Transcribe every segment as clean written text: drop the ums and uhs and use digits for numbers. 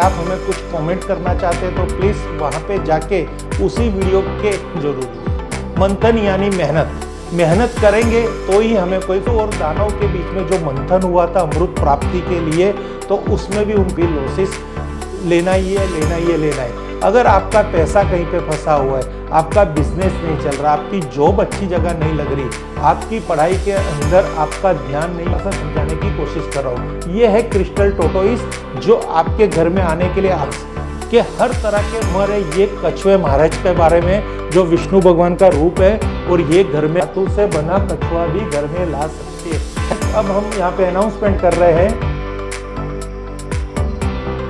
आप हमें कुछ कमेंट करना चाहते हैं तो प्लीज़ वहाँ पे जाके उसी वीडियो के जरूरी है। मंथन यानी मेहनत करेंगे तो ही हमें कोई तो। और दानव के बीच में जो मंथन हुआ था अमृत प्राप्ति के लिए, तो उसमें भी उनकी लॉसेस लेना ही है। अगर आपका पैसा कहीं पे फंसा हुआ है, आपका बिजनेस नहीं चल रहा, आपकी जॉब अच्छी जगह नहीं लग रही, आपकी पढ़ाई के अंदर आपका ध्यान नहीं, ऐसा समझाने की कोशिश कर रहा हूँ। ये है क्रिस्टल टोटोइस जो आपके घर में आने के लिए के हर तरह के हमारे ये कछुए महाराज के बारे में जो विष्णु भगवान का रूप है, और ये घर में धातु से बना कछुआ भी घर में ला सकते हैं। अब हम यहाँ पे अनाउंसमेंट कर रहे हैं,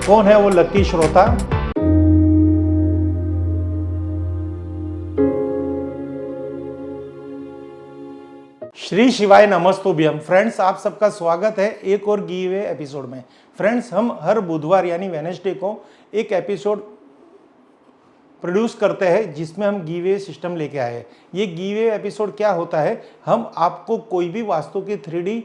कौन है वो लकी श्रोता। श्री शिवाय नमस्तुभ्यम। फ्रेंड्स, आप सबका स्वागत है एक और गिवे एपिसोड में। फ्रेंड्स, हम हर बुधवार यानी वेडनेसडे को एक एपिसोड प्रोड्यूस करते हैं जिसमें हम गिवे सिस्टम लेके आए हैं। ये गिवे एपिसोड क्या होता है, हम आपको कोई भी वास्तु की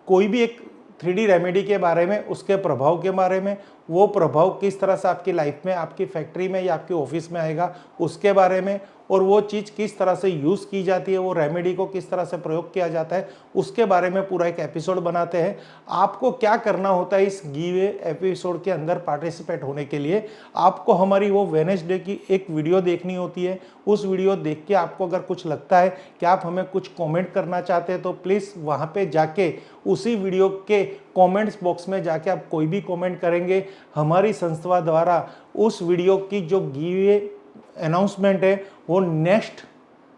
कोई भी एक 3D रेमेडी के बारे में, उसके प्रभाव के बारे में, वो प्रभाव किस तरह से आपकी लाइफ में, आपकी फैक्ट्री में या आपके ऑफिस में आएगा उसके बारे में, और वो चीज़ किस तरह से यूज़ की जाती है, वो रेमेडी को किस तरह से प्रयोग किया जाता है, उसके बारे में पूरा एक एपिसोड बनाते हैं। आपको क्या करना होता है इस गिवे एपिसोड के अंदर पार्टिसिपेट होने के लिए, आपको हमारी वो वेडनेसडे की एक वीडियो देखनी होती है। उस वीडियो देख के आपको अगर कुछ लगता है कि आप हमें कुछ कॉमेंट करना चाहते हैं तो प्लीज़ वहाँ पर जाके उसी वीडियो के कमेंट्स बॉक्स में जाके आप कोई भी कमेंट करेंगे, हमारी संस्था द्वारा उस वीडियो की जो गिवे अनाउंसमेंट है वो नेक्स्ट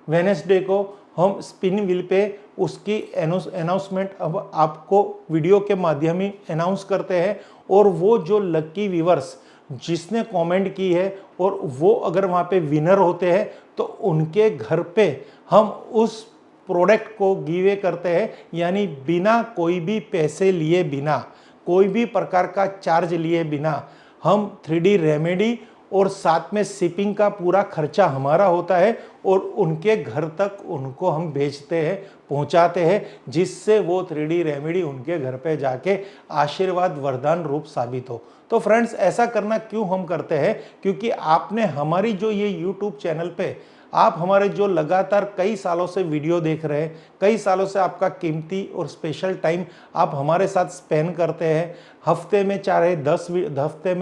वेडनेसडे को हम स्पिन व्हील पे उसकी अनाउंसमेंट अब आपको वीडियो के माध्यम ही अनाउंस करते हैं। और वो जो लकी व्यूअर्स जिसने कमेंट की है और वो अगर वहाँ पे विनर होते हैं तो उनके घर पे हम उस प्रोडक्ट को गिवे करते हैं, यानी बिना कोई भी पैसे लिए, बिना कोई भी प्रकार का चार्ज लिए बिना हम 3D रेमेडी और साथ में शिपिंग का पूरा खर्चा हमारा होता है और उनके घर तक उनको हम भेजते हैं, पहुंचाते हैं, जिससे वो 3D रेमेडी उनके घर पे जाके आशीर्वाद वरदान रूप साबित हो। तो फ्रेंड्स, ऐसा करना क्यों हम करते हैं, क्योंकि आपने हमारी जो ये YouTube चैनल पे आप हमारे जो लगातार कई सालों से वीडियो देख रहे हैं, कई सालों से आपका कीमती और स्पेशल टाइम आप हमारे साथ स्पेंड करते हैं। हफ्ते में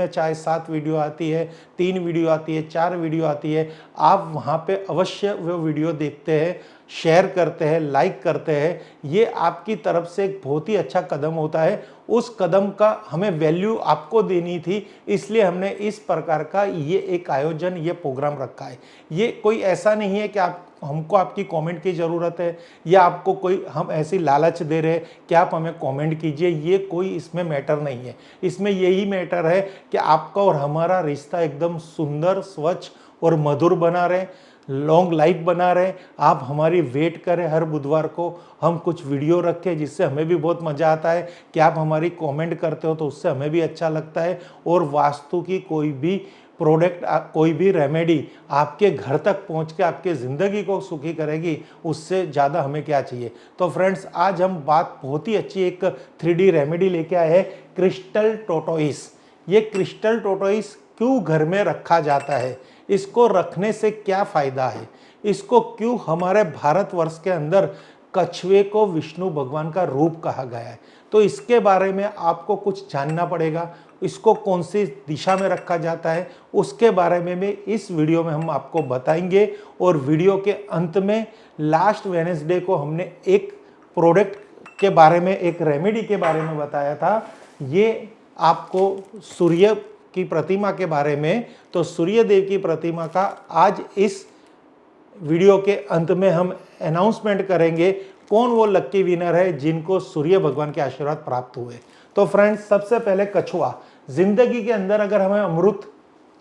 चाहे 7 वीडियो आती है, 3 वीडियो आती है, 4 वीडियो आती है, आप वहाँ पे अवश्य वो वीडियो देखते हैं, शेयर करते हैं, लाइक करते हैं। ये आपकी तरफ से एक बहुत ही अच्छा कदम होता है। उस कदम का हमें वैल्यू आपको देनी थी, इसलिए हमने इस प्रकार का ये एक आयोजन, ये प्रोग्राम रखा है। ये कोई ऐसा नहीं है कि हमको आपकी कमेंट की ज़रूरत है या आपको कोई हम ऐसी लालच दे रहे हैं कि आप हमें कमेंट कीजिए, ये कोई इसमें मैटर नहीं है। इसमें यही मैटर है कि आपका और हमारा रिश्ता एकदम सुंदर, स्वच्छ और मधुर बना रहे, लॉन्ग लाइफ बना रहे। आप हमारी वेट करें, हर बुधवार को हम कुछ वीडियो रखें, जिससे हमें भी बहुत मज़ा आता है कि आप हमारी कमेंट करते हो तो उससे हमें भी अच्छा लगता है। और वास्तु की कोई भी प्रोडक्ट, कोई भी रेमेडी आपके घर तक पहुंच के आपके ज़िंदगी को सुखी करेगी, उससे ज़्यादा हमें क्या चाहिए। तो फ्रेंड्स, आज हम बात बहुत ही अच्छी एक 3D रेमेडी लेके आए हैं, क्रिस्टल टोटोइस। ये क्रिस्टल टोटोइस क्यों घर में रखा जाता है, इसको रखने से क्या फ़ायदा है, इसको क्यों हमारे भारतवर्ष के अंदर कछुए को विष्णु भगवान का रूप कहा गया है, तो इसके बारे में आपको कुछ जानना पड़ेगा। इसको कौन सी दिशा में रखा जाता है उसके बारे में भी इस वीडियो में हम आपको बताएंगे। और वीडियो के अंत में लास्ट वेडनेसडे को हमने एक प्रोडक्ट के बारे में, एक रेमेडी के बारे में बताया था। ये आपको सूर्य की प्रतिमा के बारे में, तो सूर्य देव की प्रतिमा का आज इस वीडियो के अंत में हम अनाउंसमेंट करेंगे कौन वो लकी विनर है जिनको सूर्य भगवान के आशीर्वाद प्राप्त हुए। तो फ्रेंड्स, सबसे पहले कछुआ। जिंदगी के अंदर अगर हमें अमृत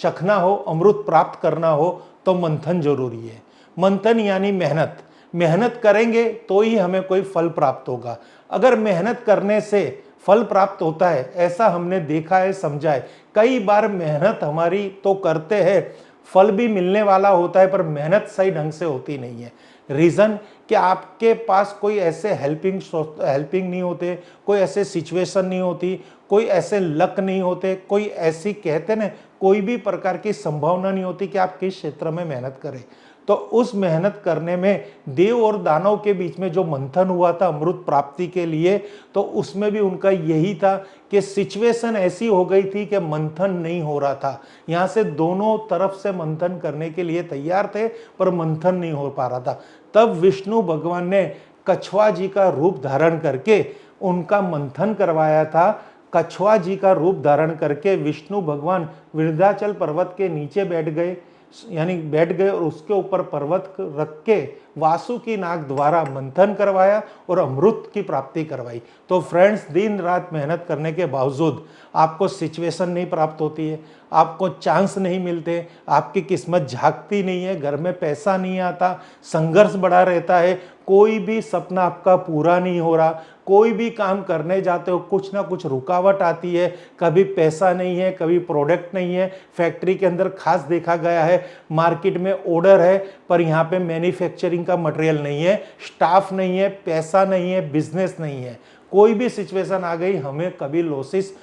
चखना हो, अमृत प्राप्त करना हो तो मंथन जरूरी है। मंथन यानी मेहनत करेंगे तो ही हमें कोई फल प्राप्त होगा। अगर मेहनत करने से फल प्राप्त होता है, ऐसा हमने देखा है, समझा है। कई बार मेहनत हमारी तो करते हैं, फल भी मिलने वाला होता है, पर मेहनत सही ढंग से होती नहीं है। रीज़न कि आपके पास कोई ऐसे हेल्पिंग नहीं होते, कोई ऐसे सिचुएशन नहीं होती, कोई ऐसे लक नहीं होते, कोई ऐसी कहते ना कोई भी प्रकार की संभावना नहीं होती कि आप किस क्षेत्र में मेहनत करें। तो उस मेहनत करने में देव और दानव के बीच में जो मंथन हुआ था अमृत प्राप्ति के लिए, तो उसमें भी उनका यही था कि सिचुएशन ऐसी हो गई थी कि मंथन नहीं हो रहा था। यहाँ से दोनों तरफ से मंथन करने के लिए तैयार थे पर मंथन नहीं हो पा रहा था। तब विष्णु भगवान ने कछुआ जी का रूप धारण करके उनका मंथन करवाया था। कछुआ जी का रूप धारण करके विष्णु भगवान विंध्याचल पर्वत के नीचे बैठ गए, यानी बैठ गए और उसके ऊपर पर्वत रख के वासुकी नाग द्वारा मंथन करवाया और अमृत की प्राप्ति करवाई। तो फ्रेंड्स, दिन रात मेहनत करने के बावजूद आपको सिचुएशन नहीं प्राप्त होती है, आपको चांस नहीं मिलते, आपकी किस्मत झांकती नहीं है, घर में पैसा नहीं आता, संघर्ष बढ़ा रहता है, कोई भी सपना आपका पूरा नहीं हो रहा, कोई भी काम करने जाते हो कुछ ना कुछ रुकावट आती है, कभी पैसा नहीं है, कभी प्रोडक्ट नहीं है, फैक्ट्री के अंदर खास देखा गया है मार्केट में ऑर्डर है पर यहाँ पे मैन्युफैक्चरिंग का मटेरियल नहीं है, स्टाफ नहीं है, पैसा नहीं है, बिजनेस नहीं है, कोई भी सिचुएशन आ गई हमें कभी लॉसेस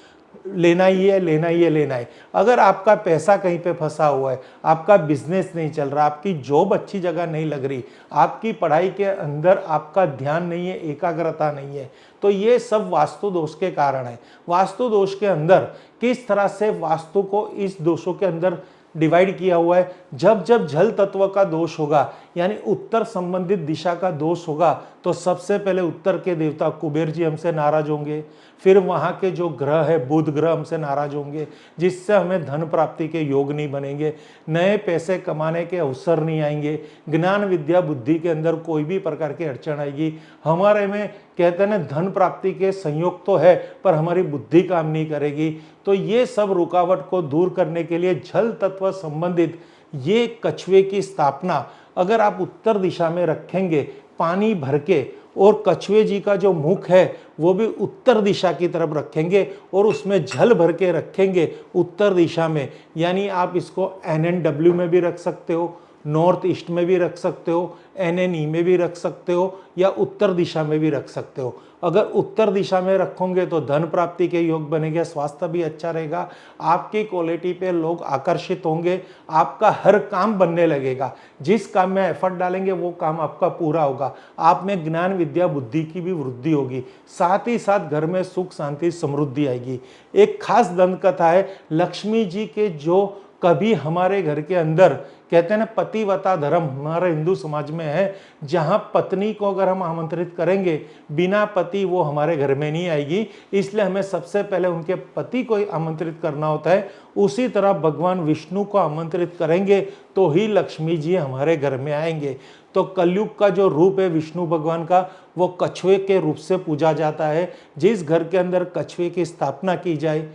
लेना ही है, लेना ही है, लेना है। अगर आपका पैसा कहीं पे फंसा हुआ है, आपका बिजनेस नहीं चल रहा, आपकी जॉब अच्छी जगह नहीं लग रही, आपकी पढ़ाई के अंदर आपका ध्यान नहीं है, एकाग्रता नहीं है, तो ये सब वास्तु दोष के कारण है। वास्तु दोष के अंदर किस तरह से वास्तु को इस दोषों के अंदर डिवाइड किया हुआ है, जब जब जल तत्व का दोष होगा यानी उत्तर संबंधित दिशा का दोष होगा तो सबसे पहले उत्तर के देवता कुबेर जी हमसे नाराज होंगे, फिर वहाँ के जो ग्रह है बुध ग्रह हमसे नाराज होंगे, जिससे हमें धन प्राप्ति के योग नहीं बनेंगे, नए पैसे कमाने के अवसर नहीं आएंगे, ज्ञान विद्या बुद्धि के अंदर कोई भी प्रकार की अड़चन आएगी, हमारे में कहते हैं ना धन प्राप्ति के संयोग तो है पर हमारी बुद्धि काम नहीं करेगी। तो ये सब रुकावट को दूर करने के लिए जल तत्व संबंधित ये कछुए की स्थापना अगर आप उत्तर दिशा में रखेंगे पानी भर के, और कछुए जी का जो मुख है वो भी उत्तर दिशा की तरफ रखेंगे और उसमें जल भर के रखेंगे उत्तर दिशा में, यानी आप इसको NNW में भी रख सकते हो, नॉर्थ ईस्ट में भी रख सकते हो, NNE में भी रख सकते हो या उत्तर दिशा में भी रख सकते हो। अगर उत्तर दिशा में रखोगे तो धन प्राप्ति के योग बनेंगे, स्वास्थ्य भी अच्छा रहेगा, आपकी क्वालिटी पे लोग आकर्षित होंगे, आपका हर काम बनने लगेगा, जिस काम में एफर्ट डालेंगे वो काम आपका पूरा होगा, आप में ज्ञान विद्या बुद्धि की भी वृद्धि होगी, साथ ही साथ घर में सुख शांति समृद्धि आएगी। एक खास दंत कथा है लक्ष्मी जी के, जो कभी हमारे घर के अंदर कहते हैं ना पतिव्रता धर्म हमारे हिंदू समाज में है, जहां पत्नी को अगर हम आमंत्रित करेंगे बिना पति वो हमारे घर में नहीं आएगी, इसलिए हमें सबसे पहले उनके पति को आमंत्रित करना होता है। उसी तरह भगवान विष्णु को आमंत्रित करेंगे तो ही लक्ष्मी जी हमारे घर में आएंगे। तो कलयुग का जो रूप है विष्णु भगवान का वो कछुए के रूप से पूजा जाता है। जिस घर के अंदर कछुए की स्थापना की जाए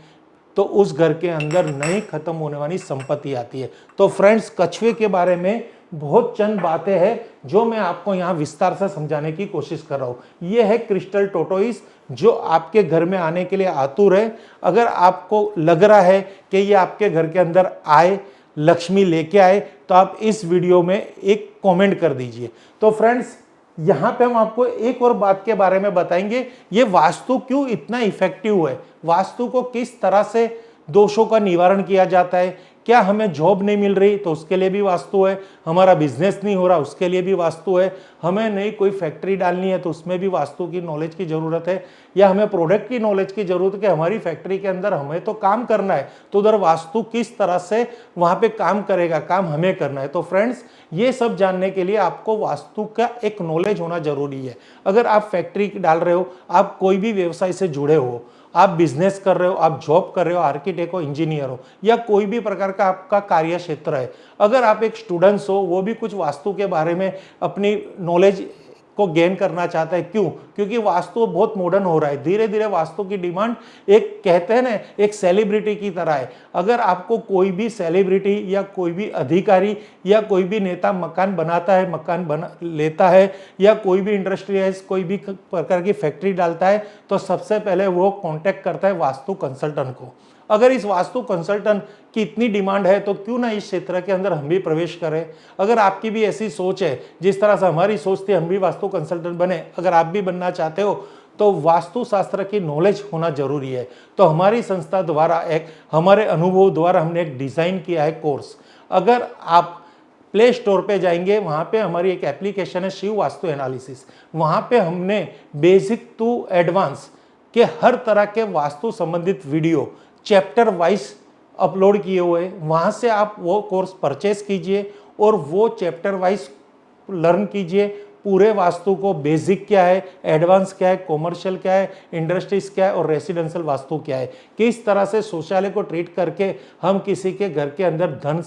तो उस घर के अंदर नई खत्म होने वाली संपत्ति आती है। तो फ्रेंड्स, कछुए के बारे में बहुत चंद बातें हैं जो मैं आपको यहाँ विस्तार से समझाने की कोशिश कर रहा हूँ। ये है क्रिस्टल टोटोइस जो आपके घर में आने के लिए आतुर है। अगर आपको लग रहा है कि ये आपके घर के अंदर आए, लक्ष्मी लेके आए, तो आप इस वीडियो में एक कॉमेंट कर दीजिए। तो फ्रेंड्स, यहाँ पे हम आपको एक और बात के बारे में बताएंगे, ये वास्तु क्यों इतना इफेक्टिव है, वास्तु को किस तरह से दोषों का निवारण किया जाता है, क्या हमें जॉब नहीं मिल रही तो उसके लिए भी वास्तु है, हमारा बिजनेस नहीं हो रहा उसके लिए भी वास्तु है, हमें नई कोई फैक्ट्री डालनी है तो उसमें भी वास्तु की नॉलेज की ज़रूरत है, या हमें प्रोडक्ट की नॉलेज की ज़रूरत है कि हमारी फैक्ट्री के अंदर हमें तो काम करना है, तो उधर वास्तु किस तरह से वहाँ पे काम करेगा, काम हमें करना है। तो फ्रेंड्स, ये सब जानने के लिए आपको वास्तु का एक नॉलेज होना जरूरी है। अगर आप फैक्ट्री डाल रहे हो, आप कोई भी व्यवसाय से जुड़े हो, आप बिजनेस कर रहे हो, आप जॉब कर रहे हो, आर्किटेक्ट हो, इंजीनियर हो, या कोई भी प्रकार का आपका कार्य क्षेत्र है, अगर आप एक स्टूडेंट्स हो, वो भी कुछ वास्तु के बारे में अपनी नॉलेज को गेन करना चाहता है। क्यों? क्योंकि वास्तु बहुत मॉडर्न हो रहा है, धीरे धीरे वास्तु की डिमांड एक कहते हैं ना एक सेलिब्रिटी की तरह है। अगर आपको कोई भी सेलिब्रिटी या कोई भी अधिकारी या कोई भी नेता मकान बनाता है, मकान बना लेता है, या कोई भी इंडस्ट्रियलिस्ट कोई भी प्रकार की फैक्ट्री डालता है, तो सबसे पहले वो कॉन्टेक्ट करता है वास्तु कंसल्टेंट को। अगर इस वास्तु कंसल्टेंट की इतनी डिमांड है तो क्यों ना इस क्षेत्र के अंदर हम भी प्रवेश करें। अगर आपकी भी ऐसी सोच है, जिस तरह से हमारी सोच थी हम भी वास्तु कंसल्टेंट बने, अगर आप भी बनना चाहते हो तो वास्तु शास्त्र की नॉलेज होना जरूरी है। तो हमारी संस्था द्वारा हमारे अनुभव द्वारा हमने एक डिजाइन किया है कोर्स। अगर आप प्ले स्टोर पे जाएंगे, वहां पे हमारी एक एप्लीकेशन है शिव वास्तु एनालिसिस। वहां पे हमने बेसिक टू एडवांस के हर तरह के वास्तु संबंधित वीडियो चैप्टर वाइज अपलोड किए हुए हैं। वहां से आप वो कोर्स परचेस कीजिए और वो चैप्टर वाइज लर्न कीजिए। पूरे वास्तु को बेसिक क्या है, एडवांस क्या है, कॉमर्शियल क्या है, इंडस्ट्रीज क्या है और रेसिडेंशियल वास्तु क्या है, किस तरह से शौचालय को ट्रीट करके हम किसी के घर के अंदर धन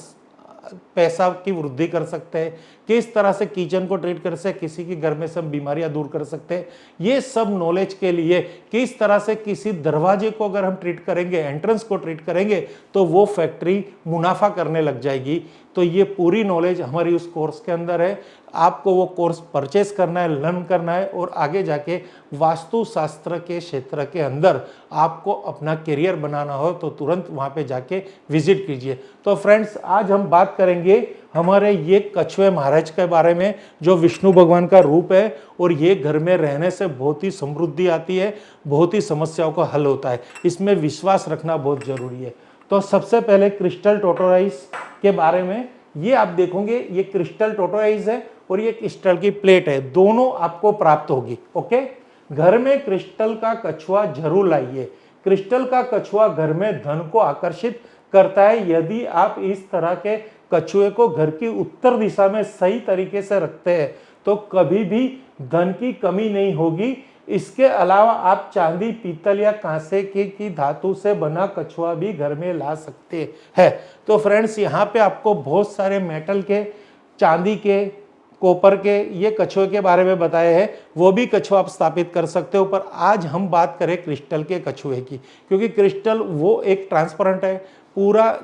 पैसा की वृद्धि कर सकते हैं, किस तरह से किचन को ट्रीट कर सकते, किसी के घर में सब बीमारियां दूर कर सकते हैं। ये सब नॉलेज के लिए किस तरह से किसी दरवाजे को अगर हम ट्रीट करेंगे, एंट्रेंस को ट्रीट करेंगे तो वो फैक्ट्री मुनाफा करने लग जाएगी। तो ये पूरी नॉलेज हमारी उस कोर्स के अंदर है। आपको वो कोर्स परचेस करना है, लर्न करना है और आगे जाके वास्तु शास्त्र के क्षेत्र के अंदर आपको अपना करियर बनाना हो तो तुरंत वहाँ पे जाके विजिट कीजिए। तो फ्रेंड्स, आज हम बात करेंगे हमारे ये कछुए महाराज के बारे में, जो विष्णु भगवान का रूप है और ये घर में रहने से बहुत ही समृद्धि आती है, बहुत ही समस्याओं का हल होता है। इसमें विश्वास रखना बहुत जरूरी है। तो सबसे पहले क्रिस्टल टोटोराइज के बारे में, ये आप देखोगे ये क्रिस्टल टोटोराइज है और ये क्रिस्टल की प्लेट है, दोनों आपको प्राप्त होगी। ओके, घर में क्रिस्टल का कछुआ जरूर लाइए। क्रिस्टल का कछुआ घर में धन को आकर्षित करता है। यदि आप इस तरह के कछुए को घर की उत्तर दिशा में सही तरीके से रखते हैं तो कभी भी धन की कमी नहीं होगी। इसके अलावा आप चांदी, पीतल या कांसे की धातु से बना कछुआ भी घर में ला सकते हैं। तो फ्रेंड्स, यहाँ पे आपको बहुत सारे मेटल के, चांदी के, कॉपर के ये कछुए के बारे में बताए हैं, वो भी कछुआ आप स्थापित कर सकते हो। पर आज हम बात करें क्रिस्टल के कछुए की, क्योंकि क्रिस्टल वो एक ट्रांसपेरेंट है, पूरा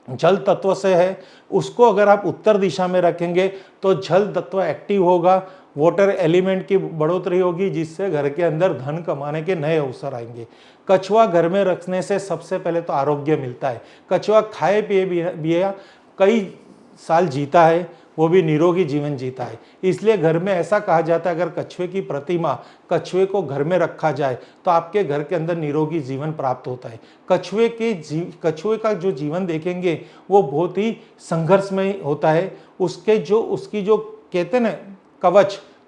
जल तत्व से है। उसको अगर आप उत्तर दिशा में रखेंगे तो जल तत्व एक्टिव होगा, वाटर एलिमेंट की बढ़ोतरी होगी, जिससे घर के अंदर धन कमाने के नए अवसर आएंगे। कछुआ घर में रखने से सबसे पहले तो आरोग्य मिलता है। कछुआ खाए पिए भी कई साल जीता है, वो भी निरोगी जीवन जीता है। इसलिए घर में ऐसा कहा जाता है, अगर कछुए की प्रतिमा, कछुए को घर में रखा जाए तो आपके घर के अंदर निरोगी जीवन प्राप्त होता है। कछुए का जो जीवन देखेंगे वो बहुत ही संघर्षमय होता है। उसकी जो कहते हैं ना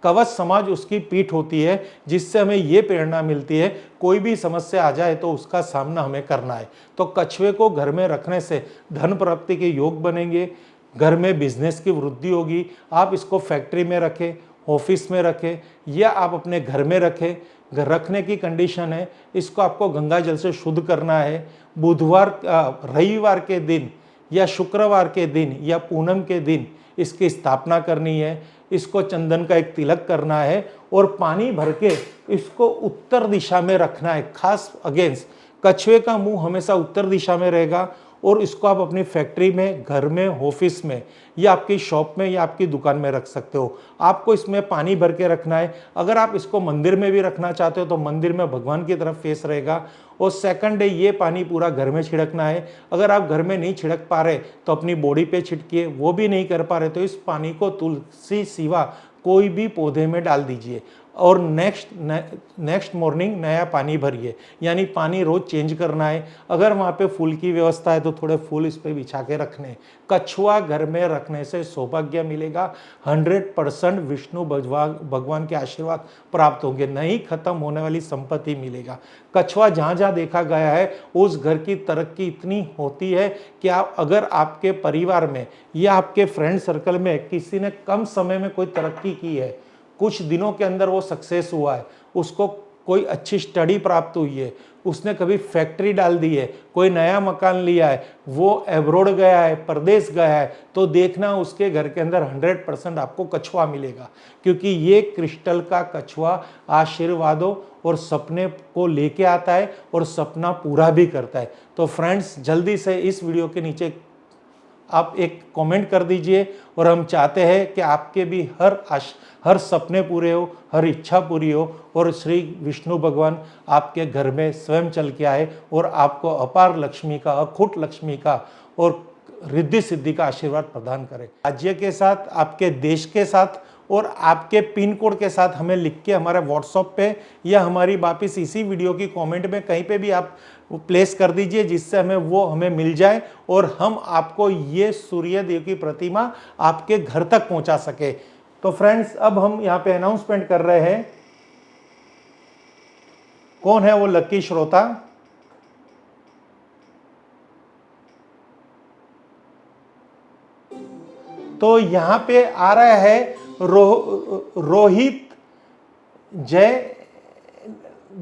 कवच समाज उसकी पीठ होती है, जिससे हमें ये प्रेरणा मिलती है कोई भी समस्या आ जाए तो उसका सामना हमें करना है। तो कछुए को घर में रखने से धन प्राप्ति के योग बनेंगे, घर में बिजनेस की वृद्धि होगी। आप इसको फैक्ट्री में रखें, ऑफिस में रखें या आप अपने घर में रखें। घर रखने की कंडीशन है, इसको आपको गंगा जल से शुद्ध करना है। रविवार के दिन या शुक्रवार के दिन या पूनम के दिन इसकी स्थापना करनी है। इसको चंदन का एक तिलक करना है और पानी भर के इसको उत्तर दिशा में रखना है, खास अगेंस्ट। कछुए का मुंह हमेशा उत्तर दिशा में रहेगा और इसको आप अपनी फैक्ट्री में, घर में, ऑफिस में या आपकी शॉप में या आपकी दुकान में रख सकते हो। आपको इसमें पानी भर के रखना है। अगर आप इसको मंदिर में भी रखना चाहते हो तो मंदिर में भगवान की तरफ फेस रहेगा। और सेकंड डे ये पानी पूरा घर में छिड़कना है। अगर आप घर में नहीं छिड़क पा रहे तो अपनी बॉडी पे छिड़किए, वो भी नहीं कर पा रहे तो इस पानी को तुलसी सिवा कोई भी पौधे में डाल दीजिए और नेक्स्ट मॉर्निंग नया पानी भरिए, यानी पानी रोज चेंज करना है। अगर वहाँ पे फूल की व्यवस्था है तो थोड़े फूल इस पे बिछा के रखने। कछुआ घर में रखने से सौभाग्य मिलेगा, 100% विष्णु भगवान के आशीर्वाद प्राप्त होंगे, नहीं खत्म होने वाली संपत्ति मिलेगा। कछुआ जहाँ जहाँ देखा गया है उस घर की तरक्की इतनी होती है कि अगर आपके परिवार में या आपके फ्रेंड सर्कल में किसी ने कम समय में कोई तरक्की की है, कुछ दिनों के अंदर वो सक्सेस हुआ है, उसको कोई अच्छी स्टडी प्राप्त हुई है, उसने कभी फैक्ट्री डाल दी है, कोई नया मकान लिया है, वो अब्रॉड गया है, परदेश गया है, तो देखना उसके घर के अंदर 100% आपको कछुआ मिलेगा। क्योंकि ये क्रिस्टल का कछुआ आशीर्वादों और सपने को लेके आता है और सपना पूरा भी करता है। तो फ्रेंड्स, जल्दी से इस वीडियो के नीचे आप एक कमेंट कर दीजिए। और हम चाहते हैं कि आपके भी हर सपने पूरे हो, हर इच्छा पूरी हो और श्री विष्णु भगवान आपके घर में स्वयं चल के आए और आपको अपार लक्ष्मी का, अखुट लक्ष्मी का और रिद्धि सिद्धि का आशीर्वाद प्रदान करें। राज्य के साथ, आपके देश के साथ और आपके पिन कोड के साथ हमें लिख के हमारे व्हाट्सएप पे या हमारी वापिस इसी वीडियो की कमेंट में कहीं पे भी आप प्लेस कर दीजिए, जिससे हमें मिल जाए और हम आपको ये सूर्य देव की प्रतिमा आपके घर तक पहुंचा सके। तो फ्रेंड्स, अब हम यहाँ पे अनाउंसमेंट कर रहे हैं कौन है वो लकी श्रोता। तो यहां पे आ रहा है रोहित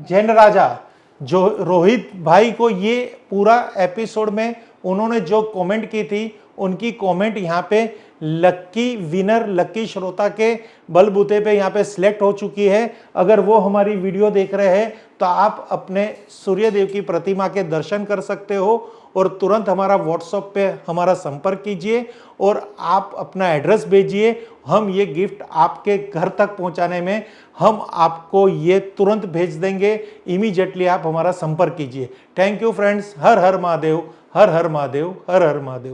जैन राजा। जो रोहित भाई को ये पूरा एपिसोड में उन्होंने जो कमेंट की थी, उनकी कमेंट यहाँ पे लकी विनर, लकी श्रोता के बलबूते पे यहाँ पे सिलेक्ट हो चुकी है। अगर वो हमारी वीडियो देख रहे हैं तो आप अपने सूर्य देव की प्रतिमा के दर्शन कर सकते हो और तुरंत हमारा व्हाट्सएप पे हमारा संपर्क कीजिए और आप अपना एड्रेस भेजिए। हम ये गिफ्ट आपके घर तक पहुंचाने में हम आपको ये तुरंत भेज देंगे। इमीडिएटली आप हमारा संपर्क कीजिए। Thank you friends. Her her Mahadev, her her Mahadev, her her Mahadev.